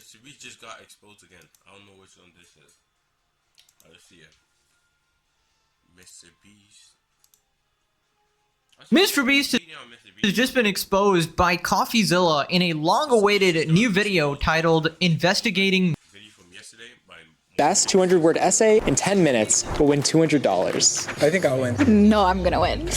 Mr. Beast just got exposed again. I don't know which one this is. Let's see it. Mr. Beast. Mr. Beast has just been exposed by CoffeeZilla in a long-awaited new video titled Investigating Video from yesterday by Best 200-word essay in 10 minutes will win $200. I think I'll win. No, I'm gonna win.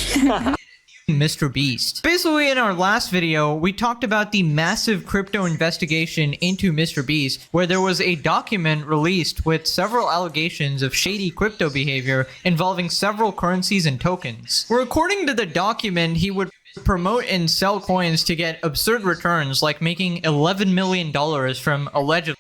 Mr. Beast. Basically, in our last video, we talked about the massive crypto investigation into Mr. Beast, where there was a document released with several allegations of shady crypto behavior involving several currencies and tokens. Where according to the document, he would promote and sell coins to get absurd returns, like making $11 million from allegedly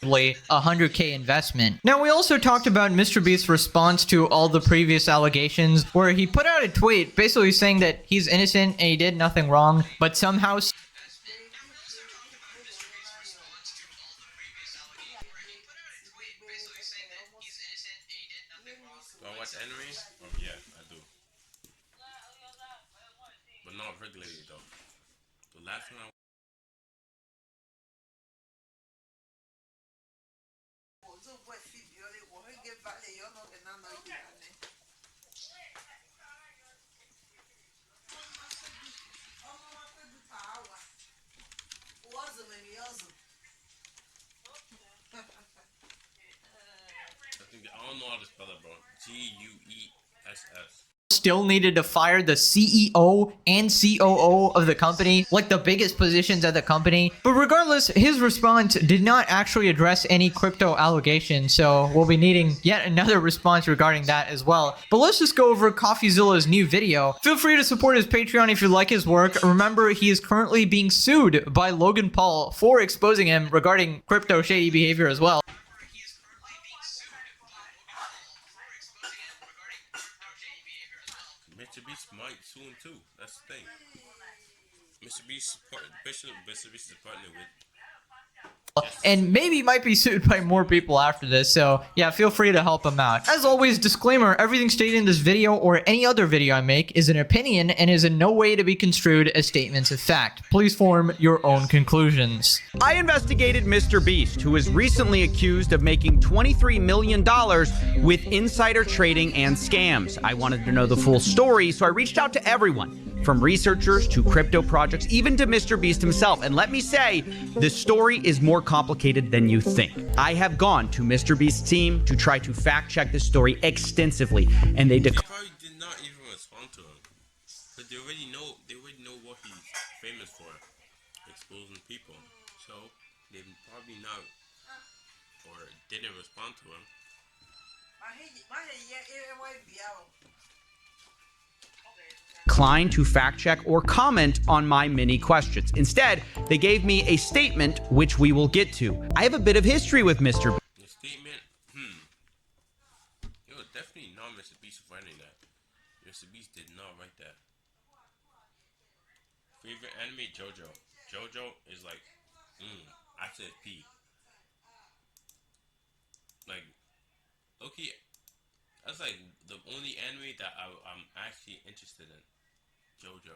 a 100k investment. Now, we also talked about Mr. Beast's response to all the previous allegations, where he put out a tweet basically saying that he's innocent and he did nothing wrong, but somehow Do I watch anime? Oh yeah, I do. But not regularly though. The last one I I don't know how to spell it, bro. G-U-E-S-S. still needed to fire the CEO and COO of the company, like the biggest positions at the company. But regardless, his response did not actually address any crypto allegations, so we'll be needing yet another response regarding that as well. But let's just go over CoffeeZilla's new video. Feel free to support his Patreon if you like his work. Remember, he is currently being sued by Logan Paul for exposing him regarding crypto shady behavior as well. Mr. Beast might soon too. That's the thing. Mr. Beast is partnered with. And maybe might be sued by more people after this, so yeah, feel free to help him out. As always, disclaimer, everything stated in this video or any other video I make is an opinion and is in no way to be construed as statements of fact. Please form your own conclusions. I investigated Mr. Beast, who was recently accused of making $23 million with insider trading and scams. I wanted to know the full story, so I reached out to everyone, from researchers to crypto projects, even to Mr. Beast himself. And let me say, the story is more complicated than you think. I have gone to Mr. Beast's team to try to fact check this story extensively, and they Probably did not even respond to him, but they already know what he's famous for, exposing people. So they probably not or didn't respond to him. declined to fact check or comment on my many questions. Instead, they gave me a statement, which we will get to. I have a bit of history with Mr. Beast. The statement, it was definitely not Mr. Beast writing that. Mr. Beast did not write that. Favorite anime, JoJo. JoJo is like, I said P. Like, okay, that's like the only anime that I'm actually interested in. JoJo.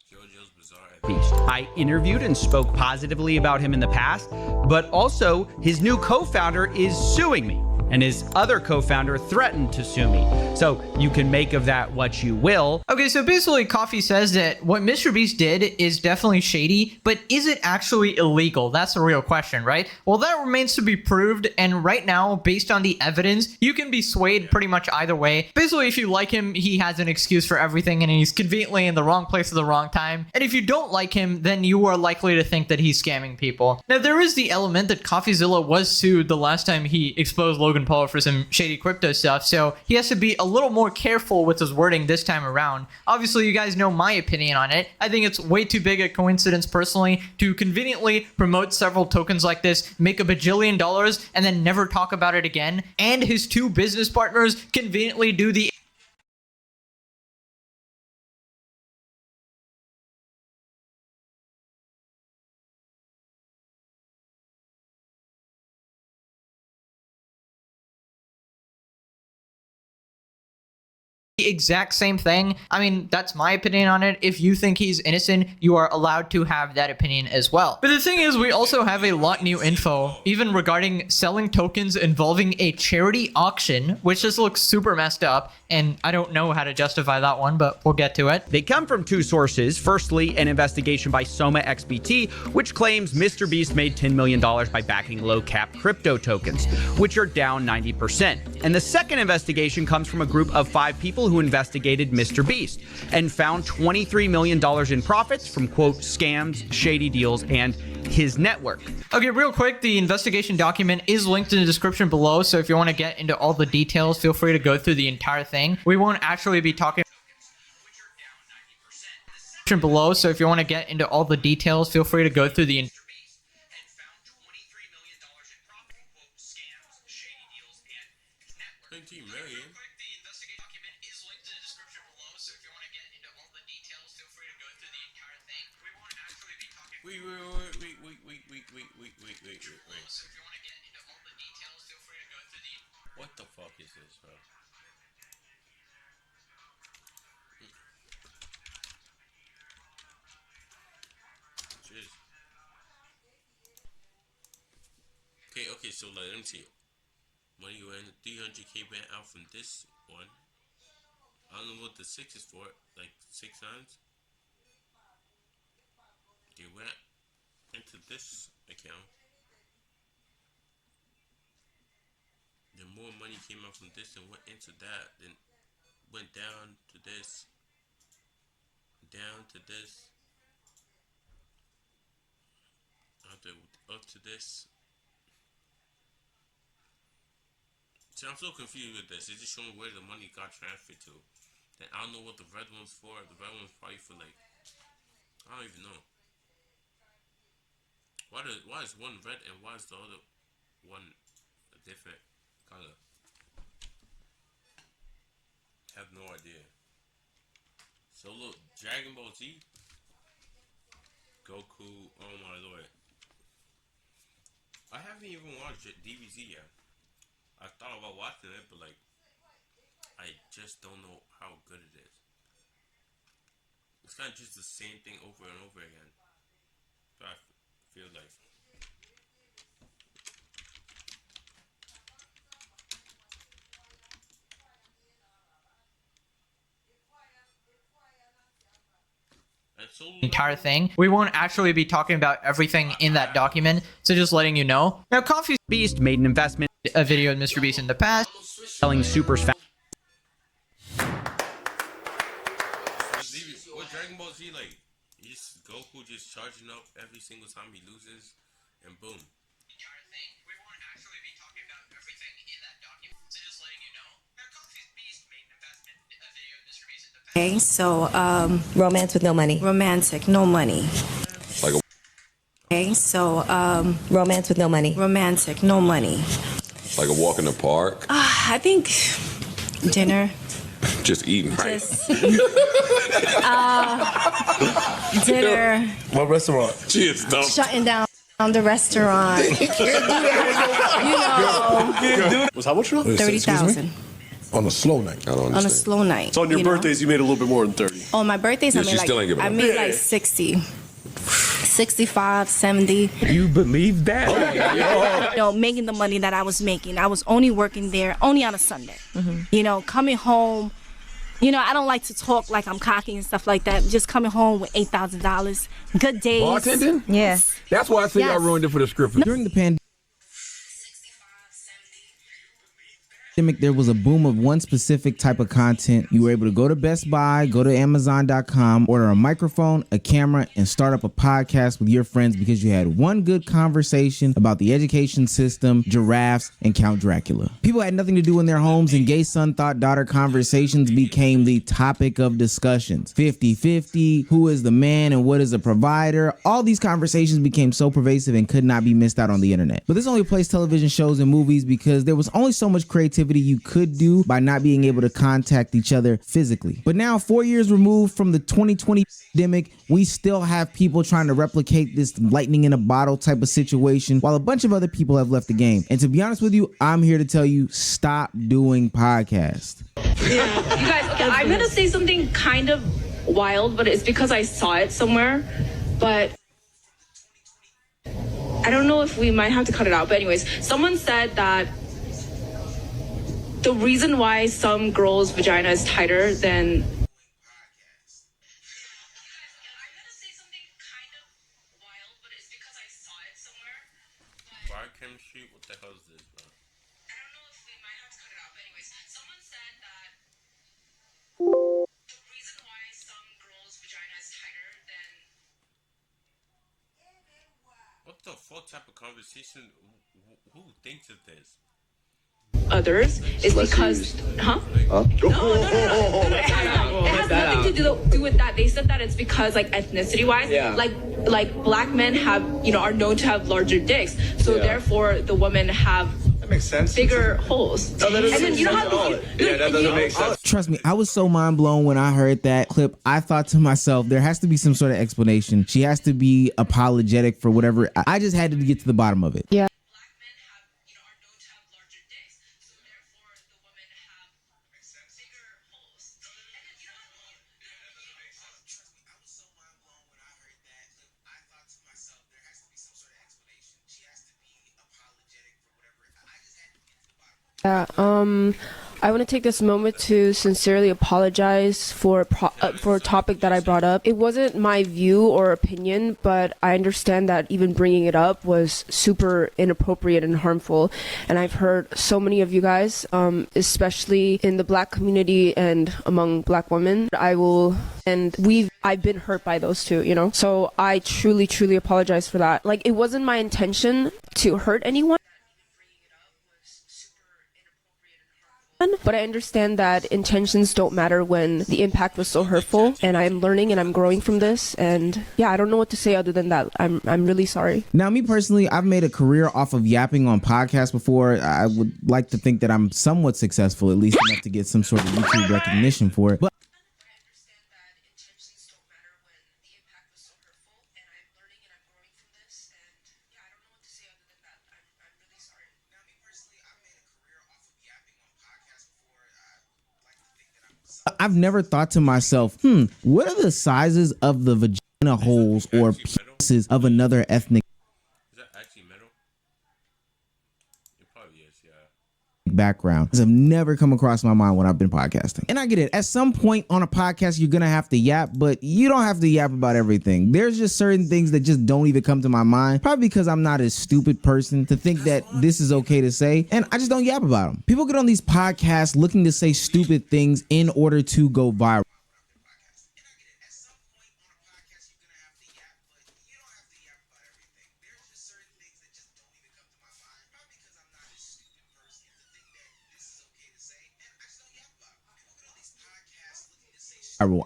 JoJo's Bizarre. I interviewed and spoke positively about him in the past, but also his new co-founder is suing me, and his other co-founder threatened to sue me. So you can make of that what you will. Okay, so basically Coffee says that what Mr. Beast did is definitely shady, but is it actually illegal? That's the real question, right? Well, that remains to be proved, and right now, based on the evidence, you can be swayed pretty much either way. Basically, if you like him, he has an excuse for everything, and he's conveniently in the wrong place at the wrong time. And if you don't like him, then you are likely to think that he's scamming people. Now, there is the element that CoffeeZilla was sued the last time he exposed Logan Paul for some shady crypto stuff, so he has to be a little more careful with his wording this time around. Obviously, you guys know my opinion on it. I think it's way too big a coincidence personally to conveniently promote several tokens like this, make $1 bajillion, and then never talk about it again, and his two business partners conveniently do the the exact same thing. I mean, that's my opinion on it. If you think he's innocent, you are allowed to have that opinion as well. But the thing is, we also have a lot new info, even regarding selling tokens involving a charity auction, which just looks super messed up, and I don't know how to justify that one, but we'll get to it. They come from two sources. Firstly, an investigation by Soma XBT, which claims Mr. Beast made $10 million by backing low-cap crypto tokens, which are down 90%. And the second investigation comes from a group of 5 people who investigated Mr. Beast and found $23 million in profits from, quote, scams, shady deals, and his network. Okay, real quick, the investigation document is linked in the description below, so if you want to get into all the details, feel free to go through the entire thing. We won't actually be talking below, so if you want to get into all the details, feel free to go through the 19 million. Wait. What the fuck is this, bro? Jeez. Okay, so let me see. Money went 300k went out from this one. I don't know what the 6 is for, like 6 times. They went into this account. Then more money came out from this and went into that. Then went down to this. Down to this. Up to this. See, I'm so confused with this. It's just showing where the money got transferred to. Then I don't know what the red one's for. The red one's probably for like, I don't even know. Why is one red and why is the other one a different color? Have no idea. So look, Dragon Ball Z, Goku. Oh my lord! I haven't even watched DBZ yet. I thought about watching it, but like, I just don't know how good it is. It's kind of just the same thing over and over again. So I feel like. entire thing. We won't actually be talking about everything in that document, so just letting you know. Now, Coffee Beast made an investment a video with Mr. Beast in the past, selling supers fast. What Dragon Ball Z like? He's Goku just charging up every single time he loses, and boom. Okay, so Romance with no money. romantic, no money. Like a, Okay, so Romance with no money. romantic, no money. like a walk in the park, I think dinner. just eating, right? Just dinner. What restaurant? She is dumb. Shutting down the restaurant. You know, Was how much? 30,000 On a slow night. I don't on a understand. slow night. So on your you know? birthdays, you made a little bit more than 30. On my birthdays, Yeah, I she made still ain't giving I up. made Yeah. like 60. 65, 70. You believe that? You know, making the money that I was making. I was only working there only on a Sunday. You know, coming home. You know, I don't like to talk like I'm cocky and stuff like that. Just coming home with $8,000. Good days. Bartending? Yes. That's why I say Yes. y'all ruined it for the script. During the pandemic, there was a boom of one specific type of content. You were able to go to Best Buy, go to Amazon.com, order a microphone, a camera, and start up a podcast with your friends because you had one good conversation about the education system, giraffes, and Count Dracula. People had nothing to do in their homes, and gay son thought daughter conversations became the topic of discussions. 50-50, who is the man and what is a provider? All these conversations became so pervasive and could not be missed out on the internet. But this only replaced television shows and movies because there was only so much creativity activity you could do by not being able to contact each other physically. But now, 4 years removed from the 2020 pandemic, we still have people trying to replicate this lightning in a bottle type of situation while a bunch of other people have left the game. And to be honest with you, I'm here to tell you, stop doing podcasts. Yeah. You guys, okay, I'm gonna say something kind of wild, but it's because I saw it somewhere. But I don't know if we might have to cut it out. But anyways, someone said that the reason why some girls' vagina is tighter than Biochemistry? What the hell is this, bro? I don't know if we might have to cut it out, but anyways, someone said that the reason why some girls' vagina is tighter than What the fuck type of conversation? Who thinks of this? others is because, huh? No. It has nothing to do with that. They said that it's because like ethnicity wise, like black men have, are known to have larger dicks, so therefore the women have makes sense. Bigger holes. No, that doesn't and then you know how that doesn't make sense. Trust me, I was so mind blown when I heard that clip. I thought to myself, there has to be some sort of explanation. She has to be apologetic for whatever. I just had to get to the bottom of it. Yeah. Yeah, I want to take this moment to sincerely apologize for a topic that I brought up. It wasn't my view or opinion, but I understand that even bringing it up was super inappropriate and harmful. And I've heard so many of you guys, especially in the black community and among black women, I've been hurt by those too, So I truly, truly apologize for that. Like, it wasn't my intention to hurt anyone. But I understand that intentions don't matter when the impact was so hurtful, and I'm learning and I'm growing from this, and yeah, I don't know what to say other than that. I'm really sorry. Now, me personally, I've made a career off of yapping on podcasts before. I would like to think that I'm somewhat successful, at least enough to get some sort of YouTube recognition for it. But I've never thought to myself, what are the sizes of the vagina holes or pieces of another ethnic Is that actually metal? It probably is, yeah. background? I've never come across my mind when I've been podcasting. And I get it. At some point on a podcast, you're going to have to yap, but you don't have to yap about everything. There's just certain things that just don't even come to my mind, probably because I'm not a stupid person to think that this is okay to say, and I just don't yap about them. People get on these podcasts looking to say stupid things in order to go viral.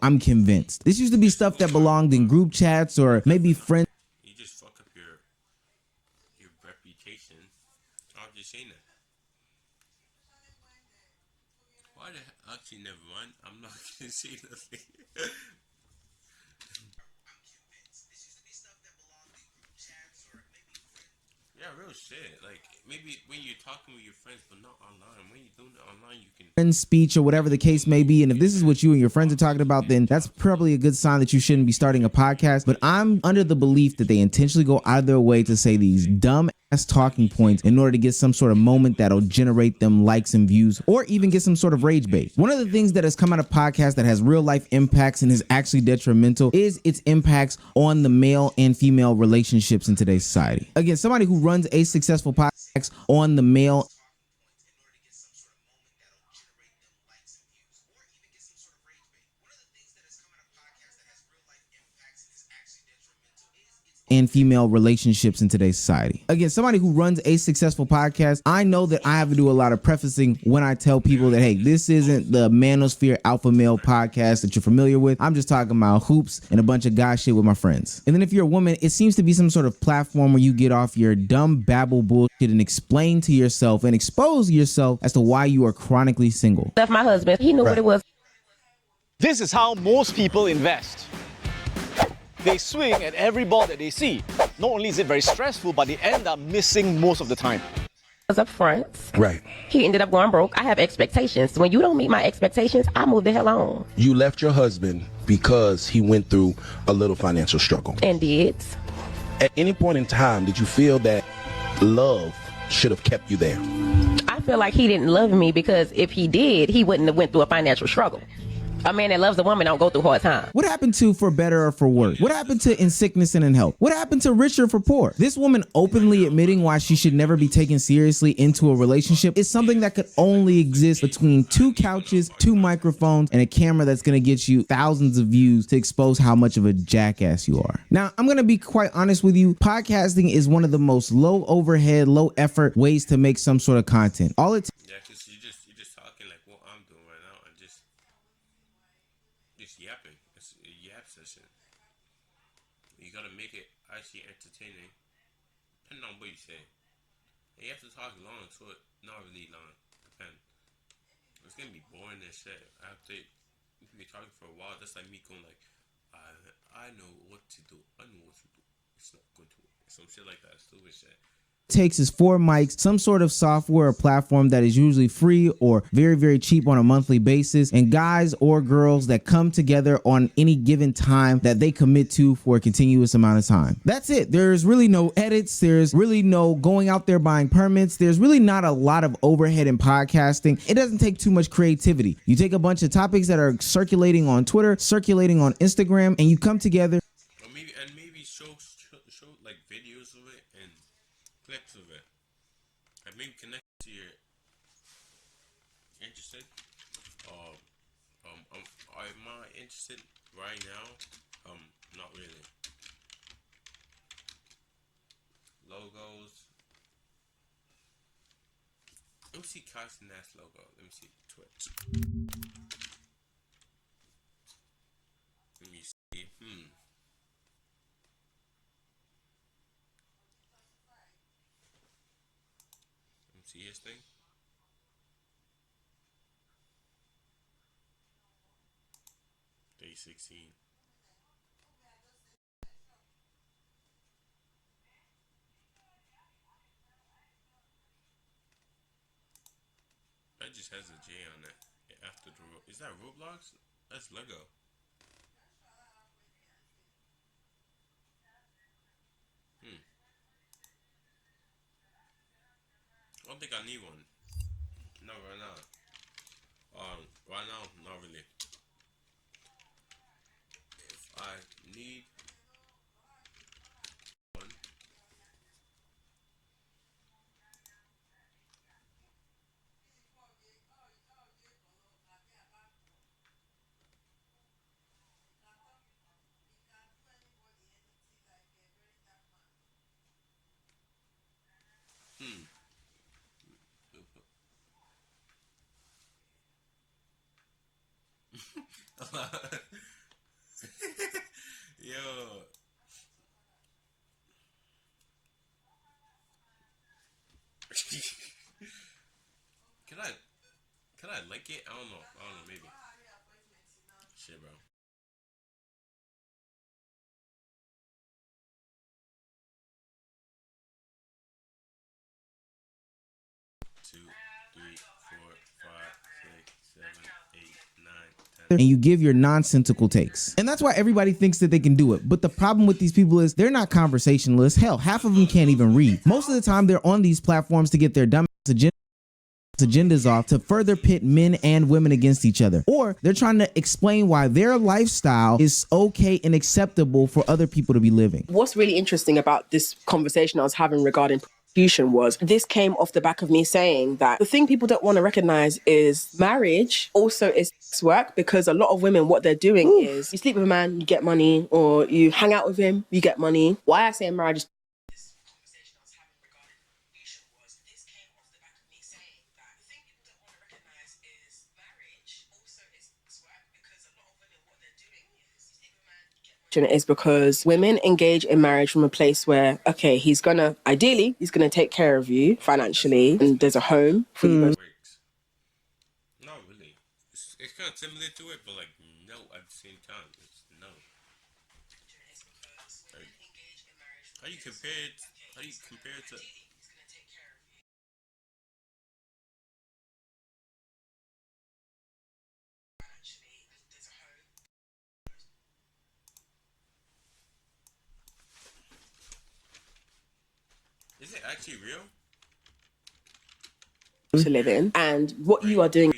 I'm convinced. This used to be stuff that belonged in group chats or maybe friends. You just fuck up your reputation. I'm just saying that. Why the hell? Actually, never mind. I'm not gonna say nothing. Yeah, real shit. Like, maybe when you're talking with your friends, but not online. When you're doing it online, you can... friend speech or whatever the case may be. And if this is what you and your friends are talking about, then that's probably a good sign that you shouldn't be starting a podcast. But I'm under the belief that they intentionally go out of their way to say these dumb ass talking points in order to get some sort of moment that'll generate them likes and views, or even get some sort of rage bait. One of the things that has come out of podcasts that has real life impacts and is actually detrimental is its impacts on the male and female relationships in today's society. Again, somebody who runs a successful podcast on the male and female relationships in today's society. Again, somebody who runs a successful podcast, I know that I have to do a lot of prefacing when I tell people that, hey, this isn't the Manosphere Alpha Male podcast that you're familiar with. I'm just talking about hoops and a bunch of guy shit with my friends. And then if you're a woman, it seems to be some sort of platform where you get off your dumb babble bullshit and explain to yourself and expose yourself as to why you are chronically single. Left my husband. He knew what it was. This is how most people invest. They swing at every ball that they see. Not only is it very stressful, but they end up missing most of the time. Was up front. Right. He ended up going broke. I have expectations. When you don't meet my expectations, I move the hell on. You left your husband because he went through a little financial struggle. And did. At any point in time, did you feel that love should have kept you there? I feel like he didn't love me because if he did, he wouldn't have went through a financial struggle. A man that loves a woman don't go through hard times. What happened to For Better or For Worse? What happened to In Sickness and in Health? What happened to Richer for Poor? This woman openly admitting why she should never be taken seriously into a relationship is something that could only exist between two couches, two microphones, and a camera that's gonna get you thousands of views to expose how much of a jackass you are. Now, I'm gonna be quite honest with you. Podcasting is one of the most low overhead, low effort ways to make some sort of content. All it Yeah, because you're just talking like what I'm doing right now and just yapping. It's a yap session. You gotta make it actually entertaining, depending on what you say. And you have to talk long, so not really long. Depend. It's gonna be boring and shit. After you be talking for a while, that's like me going like, I know what to do. I know what to do. It's not going to work. Some shit like that. Stupid shit. takes is 4 mics, some sort of software or platform that is usually free or very, very cheap on a monthly basis, and guys or girls that come together on any given time that they commit to for a continuous amount of time. That's it. There's really no edits. There's really no going out there buying permits. There's really not a lot of overhead in podcasting. It doesn't take too much creativity. You take a bunch of topics that are circulating on Twitter, circulating on Instagram, and you come together. Maybe show like videos of it and clips of it. And maybe connect to your interested. Am I interested right now? Not really. Logos. Let me see Carson Nash logo. Let me see Twitch. Let me see. See his thing? Day 16. That just has a J on it. After the is that Roblox? That's Lego. I don't think I need one. No, right now. Right now, not really. If I need one, yo. Can I like it? I don't know, maybe. Shit, bro. And you give your nonsensical takes. And that's why everybody thinks that they can do it. But the problem with these people is they're not conversationalists. Hell, half of them can't even read. Most of the time they're on these platforms to get their dumb agendas off to further pit men and women against each other. Or they're trying to explain why their lifestyle is okay and acceptable for other people to be living. What's really interesting about this conversation I was having regarding was this came off the back of me saying that the thing people don't want to recognize is marriage also is sex work, because a lot of women, what they're doing is you sleep with a man, you get money, or you hang out with him, you get money. Why I say marriage is is because women engage in marriage from a place where, okay, he's gonna take care of you financially, and there's a home for you both. Not really. It's kind of similar to it, but like no at the same time. It's no. Like, how do you compare it? How do you compare it to? Is it actually real? To live in, and what you are doing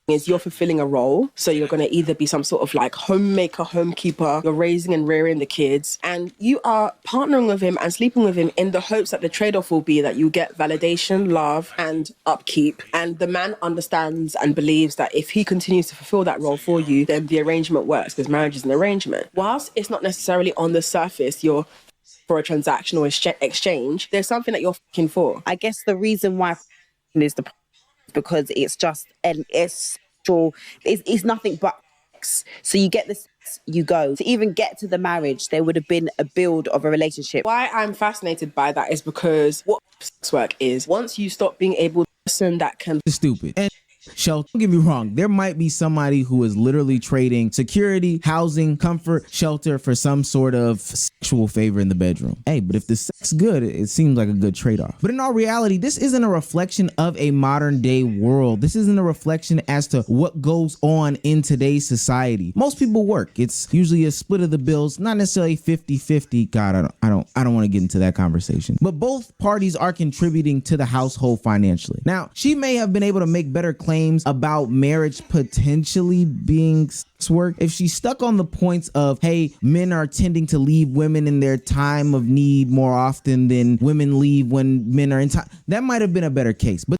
is you're fulfilling a role. So you're going to either be some sort of like homemaker, homekeeper, you're raising and rearing the kids, and you are partnering with him and sleeping with him in the hopes that the trade-off will be that you get validation, love, and upkeep. And the man understands and believes that if he continues to fulfill that role for you, then the arrangement works, because marriage is an arrangement. Whilst it's not necessarily on the surface, you're for a transactional exchange, there's something that you're fucking for. I guess the reason why is because it's just it's nothing but sex. So you get this, you go. To even get to the marriage, there would have been a build of a relationship. Why I'm fascinated by that is because what sex work is, once you stop being able to person that can... Stupid. And shelter, don't get me wrong, there might be somebody who is literally trading security, housing, comfort, shelter for some sort of sexual favor in the bedroom. Hey, but if the sex good, it seems like a good trade-off. But in all reality, this isn't a reflection of a modern day world. This isn't a reflection as to what goes on in today's society. Most people work. It's usually a split of the bills, not necessarily 50-50. God, I don't want to get into that conversation. But both parties are contributing to the household financially. Now, she may have been able to make better claims about marriage potentially being sex work if she stuck on the points of, hey, men are tending to leave women in their time of need more often than women leave when men are in time. That might have been a better case, but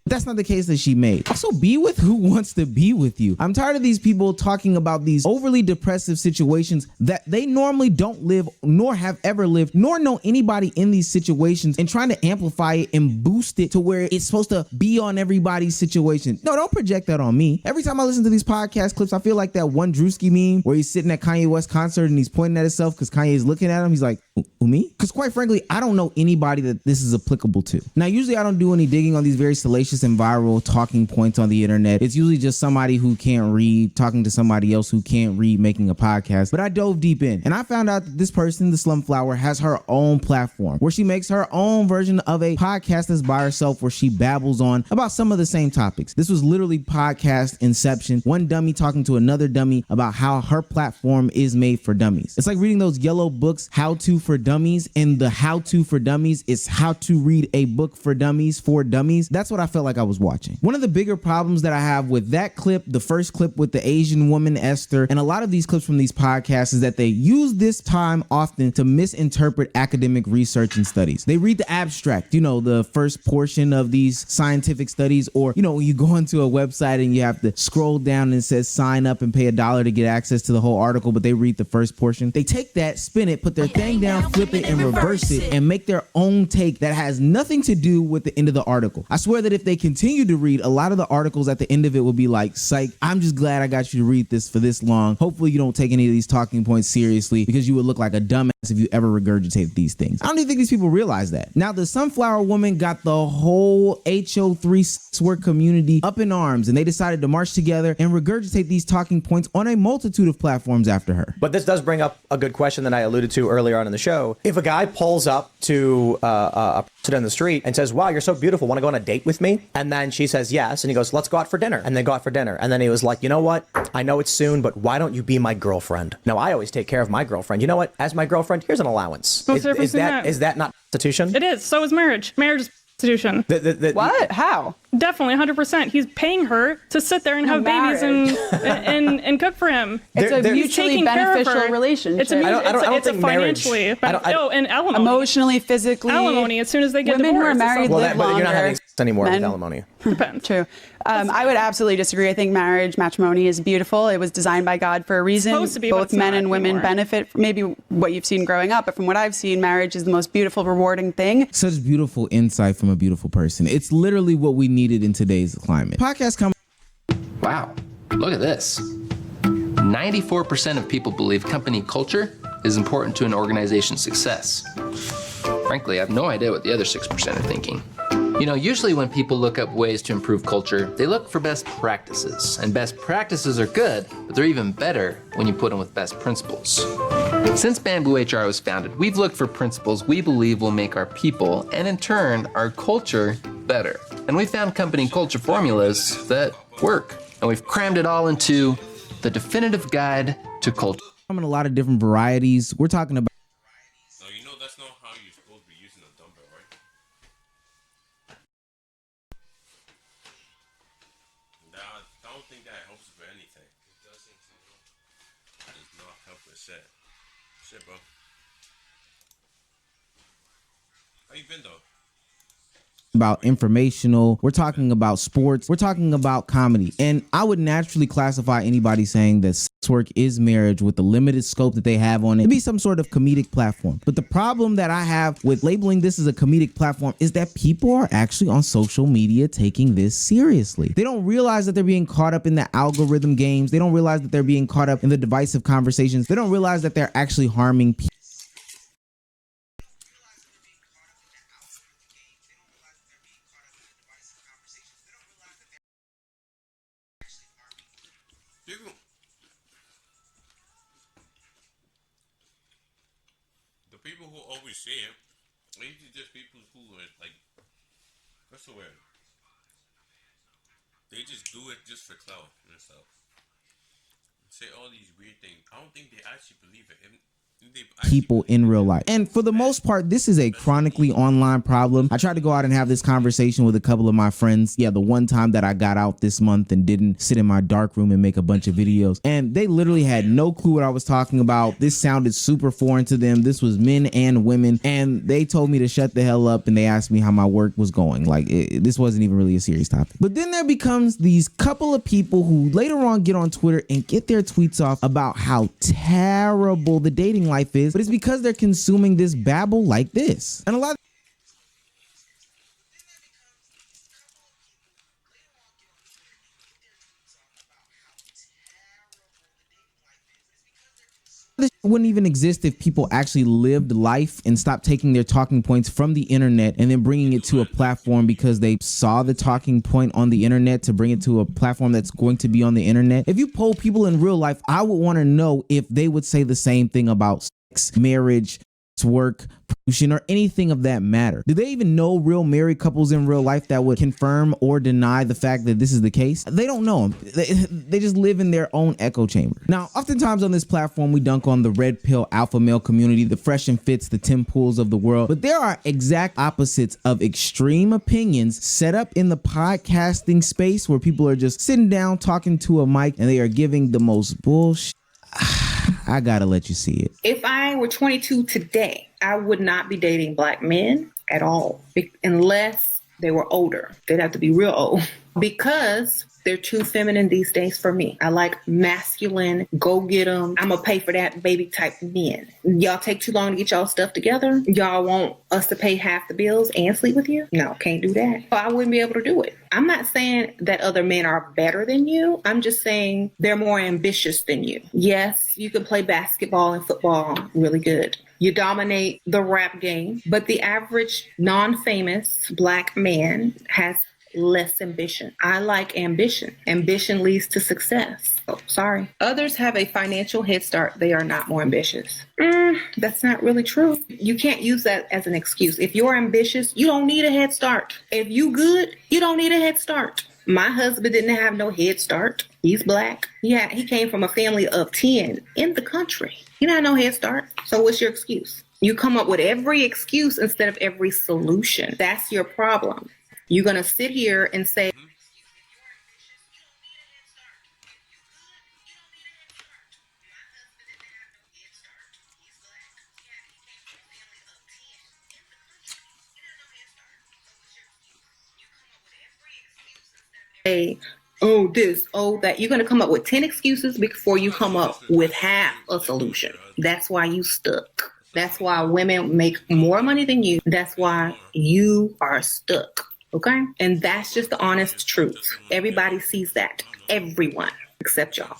that's not the case that she made. Also, be with who wants to be with you. I'm tired of these people talking about these overly depressive situations that they normally don't live, nor have ever lived, nor know anybody in these situations, and trying to amplify it and boost it to where it's supposed to be on everybody's situation. No, don't project that on me. Every time I listen to these podcast clips, I feel like that one Drewski meme where he's sitting at Kanye West concert and he's pointing at himself because Kanye's looking at him. He's like, who, me? Because quite frankly, I don't know anybody that this is applicable to. Now, usually I don't do any digging on these very salacious and viral talking points on the internet. It's usually just somebody who can't read talking to somebody else who can't read making a podcast. But I dove deep in and I found out that this person, the Slumflower, has her own platform where she makes her own version of a podcast that's by herself, where she babbles on about some of the same topics. This was literally podcast inception. One dummy talking to another dummy about how her platform is made for dummies. It's like reading those yellow books, How To for Dummies, and the How To for Dummies is how to read a book for dummies for dummies. That's what I felt like I was watching. One of the bigger problems that I have with that clip, the first clip with the Asian woman Esther, and a lot of these clips from these podcasts is that they use this time often to misinterpret academic research and studies. They read the abstract, the first portion of these scientific studies, or, when you go into a website and you have to scroll down and it says sign up and pay $1 to get access to the whole article, but they read the first portion. They take that, spin it, put their thing down, flip it, and reverse it, and make their own take that has nothing to do with the end of the article. I swear that if they continue to read, a lot of the articles at the end of it will be like, psych, I'm just glad I got you to read this for this long. Hopefully you don't take any of these talking points seriously, because you would look like a dumbass if you ever regurgitated these things. I don't even think these people realize that. Now, the Sunflower Woman got the whole HO3 sex work community up in arms, and they decided to march together and regurgitate these talking points on a multitude of platforms after her. But this does bring up a good question that I alluded to earlier on in the show. If a guy pulls up to a person in the street and says, wow, you're so beautiful, want to go on a date with me? And then she says yes, and he goes, let's go out for dinner. And they go out for dinner. And then he was like, you know what? I know it's soon, but why don't you be my girlfriend? Now, I always take care of my girlfriend. You know what? As my girlfriend, here's an allowance. Is that not prostitution? It is. So is marriage. Marriage is Institution. What? How? Definitely, 100%. He's paying her to sit there and have babies and cook for him. It's a He's mutually taking care of beneficial her. relationship. It's a, it's a financially, and alimony. Emotionally, physically. Alimony, as soon as they get women divorced. who are married live longer. You're not having sex anymore with Men- alimony. Depends. True. I would absolutely disagree. I think matrimony is beautiful. It was designed by God for a reason. Supposed to be, but both it's men not and women anymore. benefit from maybe what you've seen growing up, but from what I've seen, marriage is the most beautiful, rewarding thing. Such beautiful insight from a beautiful person. It's literally what we needed in today's climate. Podcast coming. Wow, look at this. 94% of people believe company culture is important to an organization's success. Frankly, I have no idea what the other 6% are thinking. You know, usually when people look up ways to improve culture, they look for best practices. And best practices are good, but they're even better when you put them with best principles. Since Bamboo HR was founded, we've looked for principles we believe will make our people, and in turn, our culture, better. And we found company culture formulas that work. And we've crammed it all into the definitive guide to culture. In a lot of different varieties. We're talking about. No, you know that's not how you're supposed to be using a dumbbell, right? I don't think that helps for anything. It doesn't. It does not help with set. Shit, bro. How you been though? About informational, we're talking about sports, we're talking about comedy. And I would naturally classify anybody saying that sex work is marriage with the limited scope that they have on it to be some sort of comedic platform. But the problem that I have with labeling this as a comedic platform is that people are actually on social media taking this seriously. They don't realize that they're being caught up in the algorithm games. They don't realize that they're being caught up in the divisive conversations. They don't realize that they're actually harming people. The people who always say it, they usually just people who are like, what's the word? They just do it just for clout and stuff. Say all these weird things. I don't think they actually believe it. People in real life. And for the most part, this is a chronically online problem. I tried to go out and have this conversation with a couple of my friends. Yeah, the one time that I got out this month and didn't sit in my dark room and make a bunch of videos. And they literally had no clue what I was talking about. This sounded super foreign to them. This was men and women. And they told me to shut the hell up and they asked me how my work was going. Like, this wasn't even really a serious topic. But then there becomes these couple of people who later on get on Twitter and get their tweets off about how terrible the dating life is, but it's because they're consuming this babble like this. And a lot of this wouldn't even exist if people actually lived life and stopped taking their talking points from the internet and then bringing it to a platform because they saw the talking point on the internet to bring it to a platform that's going to be on the internet. If you poll people in real life, I would want to know if they would say the same thing about sex, marriage, work, pollution, or anything of that matter. Do they even know real married couples in real life that would confirm or deny the fact that this is the case? They don't know them. They just live in their own echo chamber. Now, oftentimes on this platform, we dunk on the red pill alpha male community, the fresh and fits, the Tim Pools of the world. But there are exact opposites of extreme opinions set up in the podcasting space where people are just sitting down talking to a mic and they are giving the most bullshit. I gotta let you see it. If I were 22 today, I would not be dating black men at all, unless they were older. They'd have to be real old because they're too feminine these days for me. I like masculine, go get them, I'm gonna pay for that baby type men. Y'all take too long to get y'all stuff together. Y'all want us to pay half the bills and sleep with you? No, can't do that. I wouldn't be able to do it. I'm not saying that other men are better than you. I'm just saying they're more ambitious than you. Yes, you can play basketball and football really good. You dominate the rap game, but the average non-famous black man has less ambition. I like ambition. Ambition leads to success. Oh, sorry. Others have a financial head start. They are not more ambitious. That's not really true. You can't use that as an excuse. If you're ambitious, you don't need a head start. If you good, you don't need a head start. My husband didn't have no head start. He's black. Yeah, he came from a family of 10 in the country. He didn't have no head start. So what's your excuse? You come up with every excuse instead of every solution. That's your problem. You're going to sit here and say, oh, this, oh, that. You're going to come up with 10 excuses before you come up with half a solution. That's why you stuck. That's why women make more money than you. That's why you are stuck. Okay? And that's just the honest truth. Everybody sees that. Everyone. Except y'all.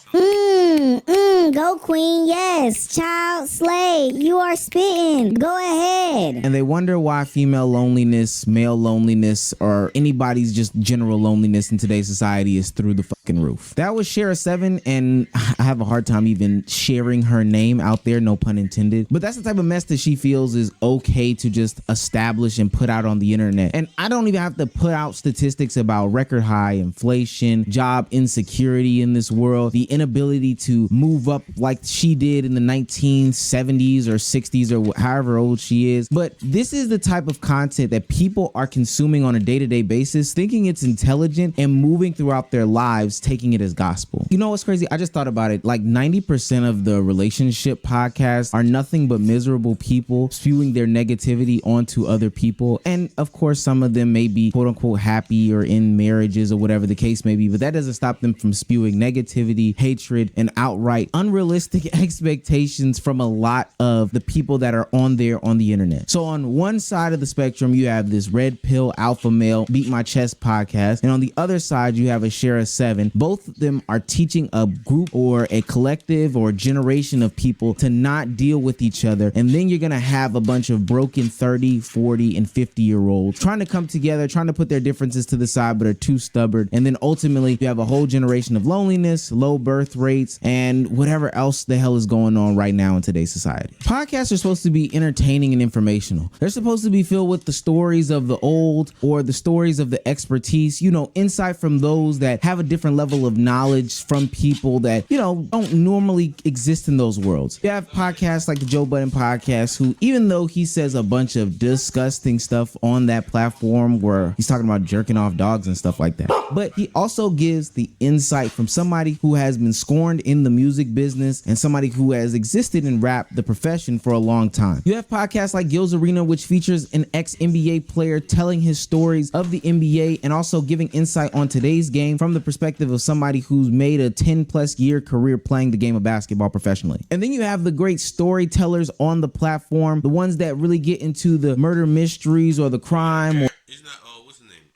Go queen, yes. Child slay, you are spitting. Go ahead. And they wonder why female loneliness, male loneliness, or anybody's just general loneliness in today's society is through the fucking roof. That was Shara7, and I have a hard time even sharing her name out there, no pun intended. But that's the type of mess that she feels is okay to just establish and put out on the internet. And I don't even have to put out statistics about record high inflation, job insecurity in this world, the inability to move up like she did in the 1970s or 60s or however old she is. But this is the type of content that people are consuming on a day-to-day basis, thinking it's intelligent and moving throughout their lives, taking it as gospel. You know what's crazy? I just thought about it. Like 90% of the relationship podcasts are nothing but miserable people spewing their negativity onto other people. And of course, some of them may be quote unquote happy or in marriages or whatever the case may be, but that doesn't stop them from spewing negativity, hatred, and outright unrealistic expectations from a lot of the people that are on there on the internet. So on one side of the spectrum, you have this red pill alpha male beat my chest podcast, and on the other side you have a Shara7. Both of them are teaching a group or a collective or generation of people to not deal with each other, and then you're gonna have a bunch of broken 30, 40, and 50-year-olds trying to come together, trying to put their differences to the side but are too stubborn, and then ultimately you have a whole generation of loneliness, low birth rates, and whatever else the hell is going on right now in today's society. Podcasts are supposed to be entertaining and informational. They're supposed to be filled with the stories of the old or the stories of the expertise, you know, insight from those that have a different level of knowledge from people that, you know, don't normally exist in those worlds. You have podcasts like the Joe Budden podcast, who, even though he says a bunch of disgusting stuff on that platform where he's talking about jerking off dogs and stuff like that, but he also gives the insight from somebody who has been scorned in the music business and somebody who has existed in rap, the profession, for a long time. You have podcasts like Gil's Arena, which features an ex-NBA player telling his stories of the NBA and also giving insight on today's game from the perspective of somebody who's made a 10+ year career playing the game of basketball professionally. And then you have the great storytellers on the platform, the ones that really get into the murder mysteries or the crime. Or Isn't that, what's her name?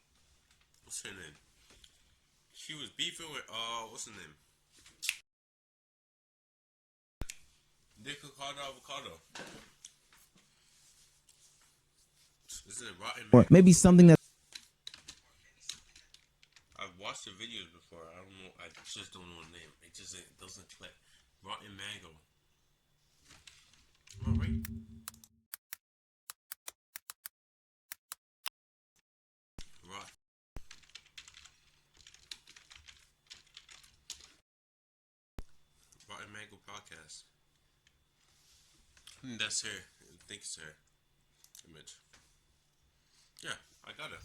What's her name? She was beefing with, what's her name? Dick Avocado. Isn't it rotten? or maybe something that I've watched the videos before. I don't know. I just don't know the name. It doesn't click. Rotten Mango. Am I right? Rotten Mango podcast. That's her. I think it's her image. Yeah, I got it.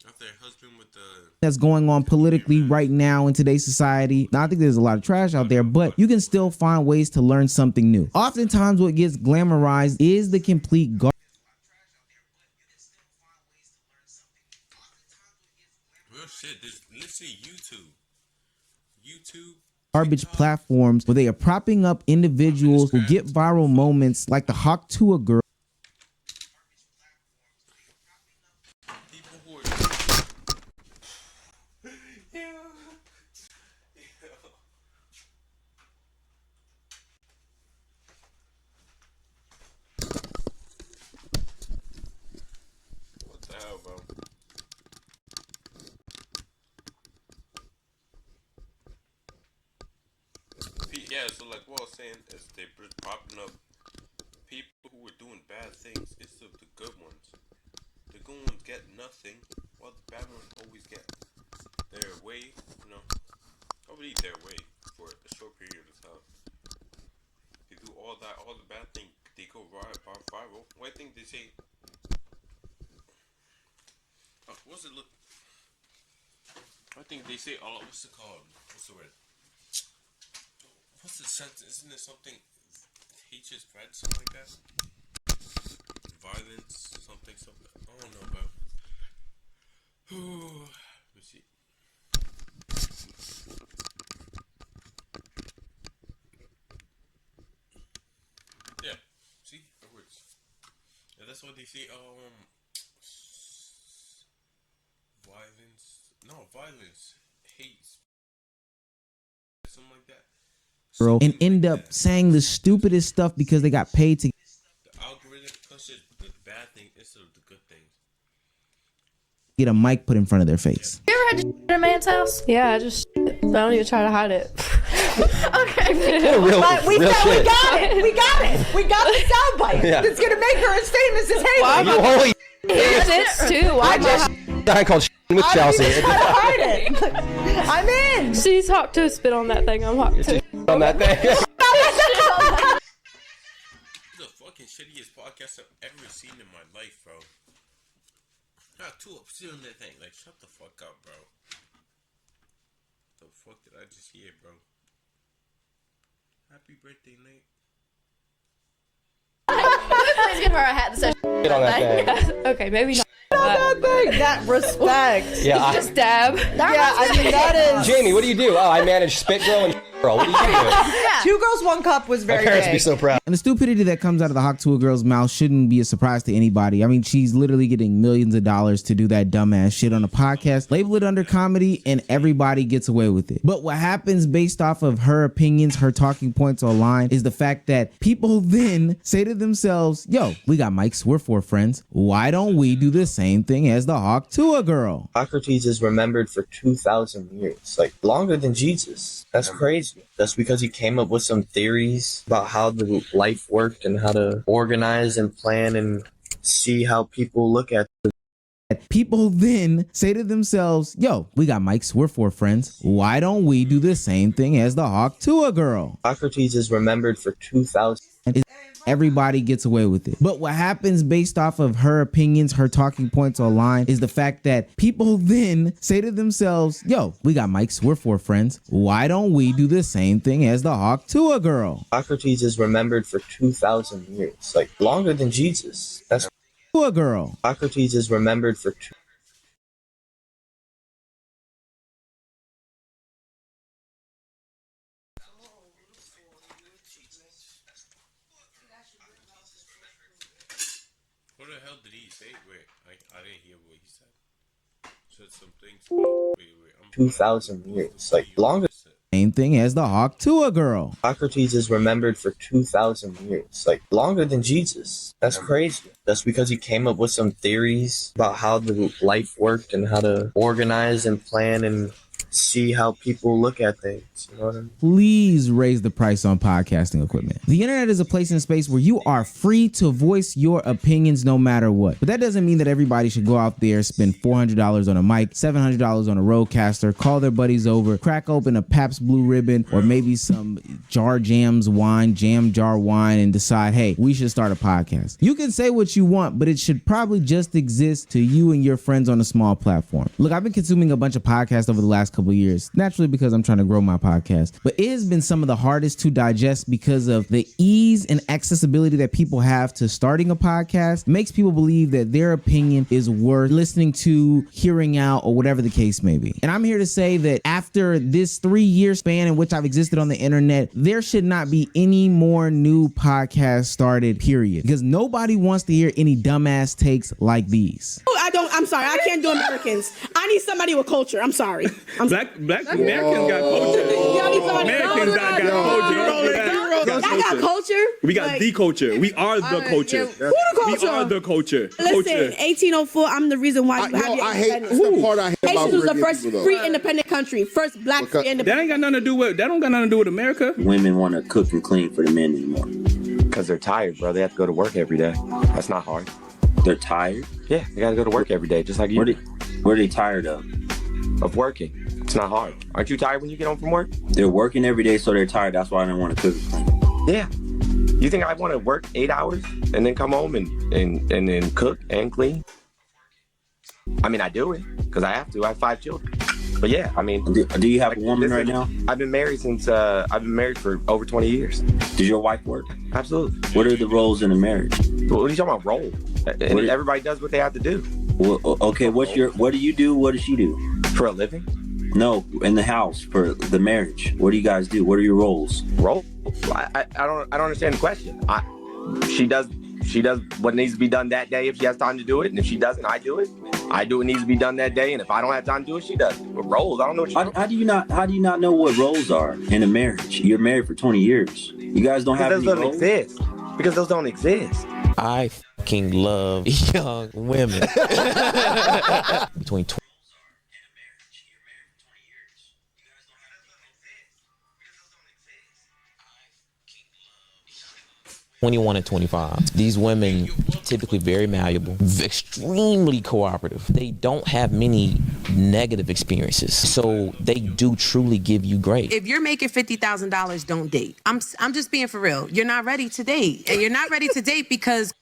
After her husband with the that's going on politically right now in today's society. Now, I think there's a lot of trash out there, but you can still find ways to learn something new. Oftentimes what gets glamorized is the complete real shit. Let's see YouTube. garbage platforms where they are propping up individuals who get viral moments like the Hawk Tua girl. What the hell, bro? Yeah, so like what I was saying is they're popping up people who are doing bad things. It's the good ones. The good ones get nothing, while the bad ones always get their way. You know, nobody their way for a short period of time. They do all the bad thing. They go viral. Why think they say? What's it look? I think they say, what's it called? What's the word? What's the sentence? Isn't it something? Hate is spread, something like that? Violence, something. I don't know, bro. Let me see. Yeah, see? It works. Yeah, that's what they say, violence, hate, something like that. Girl, and end up saying the stupidest stuff because they got paid to. The algorithm pushes the bad thing instead of the good things. Get a mic put in front of their face. You ever had to at a man's house? Yeah, I don't even try to hide it. Okay, Real but we shit. we got it. We got the soundbite. Yeah. It's gonna make her as famous as Haley. You holy. It's too. I just I called with Chelsea. try to hide it. I'm in. She's hot to spit on that thing. I'm hot too. On that thing. This is the fucking shittiest podcast I've ever seen in my life, bro. Not too upset on that thing. Like, shut the fuck up, bro. What the fuck did I just hear, bro? Happy birthday, Nate. Please give her a hat that says Get on that thing. Okay, maybe not. That respect. Yeah, Just dab. I mean, that is. Jamie, what do you do? Oh, I manage Spit Girl and Girl. What do you do? Yeah. 2 Girls, 1 Cup was very My parents big. be so proud. And the stupidity that comes out of the Hawk Tuah girl's mouth shouldn't be a surprise to anybody. I mean, she's literally getting millions of dollars to do that dumbass shit on a podcast. Label it under comedy and everybody gets away with it. But what happens based off of her opinions, her talking points online, is the fact that people then say to themselves, yo, we got mics, we're 4 friends. Why don't we do the same thing as the Hawk Tuah girl? Socrates is remembered for 2,000 years, like longer than Jesus. That's crazy. That's because he came up with some theories about how the life worked and how to organize and plan and see how people look at the People then say to themselves, yo, we got mics, we're 4 friends. Why don't we do the same thing as the Hawk Tuah girl? Socrates is remembered for 2,000. Everybody gets away with it. But what happens based off of her opinions, her talking points online, is the fact that people then say to themselves, yo, we got mics, we're 4 friends. Why don't we do the same thing as the Hawk Tuah girl? Socrates is remembered for 2,000 years, like longer than Jesus. That's Tuah girl. Socrates is remembered for What the hell did he say? Wait, I didn't hear what he said. Said some things. Wait. 2,000 years, like longer. Same thing as the Hawk Tuah girl. Socrates is remembered for 2,000 years, like longer than Jesus. That's crazy. That's because he came up with some theories about how the life worked and how to organize and plan and see how people look at things. You know what I mean? Please raise the price on podcasting equipment. The internet is a place and space where you are free to voice your opinions no matter what. But that doesn't mean that everybody should go out there, spend $400 on a mic, $700 on a Rodecaster, call their buddies over, crack open a Pabst Blue Ribbon or maybe some Jar Jams wine, Jam Jar wine, and decide, hey, we should start a podcast. You can say what you want, but it should probably just exist to you and your friends on a small platform. Look, I've been consuming a bunch of podcasts over the last couple of years, naturally because I'm trying to grow my podcast, but it has been some of the hardest to digest because of the ease and accessibility that people have to starting a podcast. It makes people believe that their opinion is worth listening to, hearing out, or whatever the case may be. And I'm here to say that after this 3-year span in which I've existed on the internet, there should not be any more new podcasts started, period, because nobody wants to hear any dumbass takes like these. I'm sorry, I can't do Americans. I need somebody with culture. I'm sorry. Black Americans got culture. Americans got culture. I got culture. We got the culture. We are the culture. Who the culture? We are the culture. Listen, 1804, I'm the reason why you have your independence. That's the part I hate about Haitians was the Caribbean first people, though. free independent country. First black free independent. That don't got nothing to do with America. Women want to cook and clean for the men anymore. Because they're tired, bro. They have to go to work every day. That's not hard. They're tired? Yeah, they got to go to work every day, just like you. What are they tired of? Of working. It's not hard. Aren't you tired when you get home from work? They're working every day, so they're tired. That's why I don't want to cook and clean. Yeah. You think I want to work 8 hours and then come home and then cook and clean? I mean, I do it because I have to. I have 5 children. But yeah, I mean, do you have a woman right now? I've been married for over 20 years. Does your wife work? Absolutely. What are the roles in a marriage? What are you talking about, role? And everybody does what they have to do. Well, okay, what do you do? What does she do? For a living? No, in the house for the marriage. What do you guys do? What are your roles? Role? I don't understand the question. She does what needs to be done that day if she has time to do it, and if she doesn't, I do it. I do what needs to be done that day, and if I don't have time to do it, she does. With roles, I don't know what how do you not know what roles are in a marriage? You're married for 20 years. You guys don't have any roles? Exist. Because those don't exist. I fucking love young women. Between 21 and 25. These women typically very malleable, extremely cooperative. They don't have many negative experiences, so they do truly give you grace. If you're making $50,000, don't date. I'm just being for real. You're not ready to date, and you're not ready to date because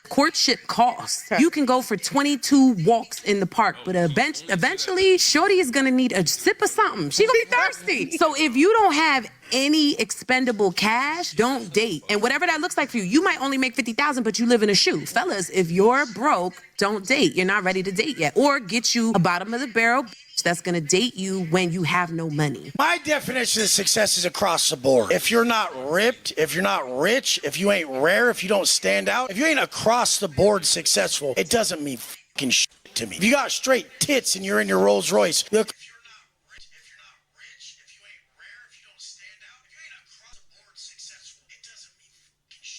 courtship costs. You can go for 22 walks in the park, but eventually, shorty is gonna need a sip of something. She gonna be thirsty. So if you don't have any expendable cash, don't date. And whatever that looks like for you, you might only make 50,000, but you live in a shoe. Fellas, if you're broke, don't date. You're not ready to date yet. Or get you a bottom of the barrel that's gonna date you when you have no money. My definition of success is across the board. If you're not ripped, if you're not rich, if you ain't rare, if you don't stand out, if you ain't across the board successful, it doesn't mean fucking shit to me. If you got straight tits and you're in your Rolls Royce, look.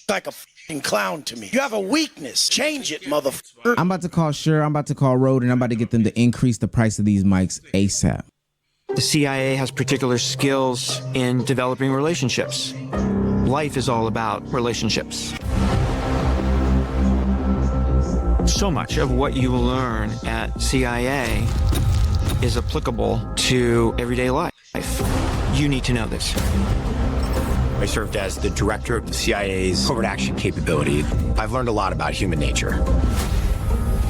Like a fucking clown to me. You have a weakness. Change it, motherfucker. I'm about to call Shure, I'm about to call Rode, and I'm about to get them to increase the price of these mics ASAP. The CIA has particular skills in developing relationships. Life is all about relationships. So much of what you learn at CIA is applicable to everyday life. You need to know this. I served as the director of the CIA's covert action capability. I've learned a lot about human nature.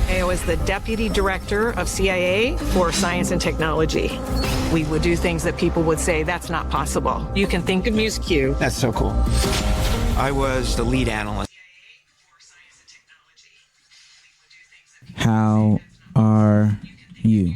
I was the deputy director of CIA for science and technology. We would do things that people would say, that's not possible. You can think of Muse Q. That's so cool. I was the lead analyst. How are you?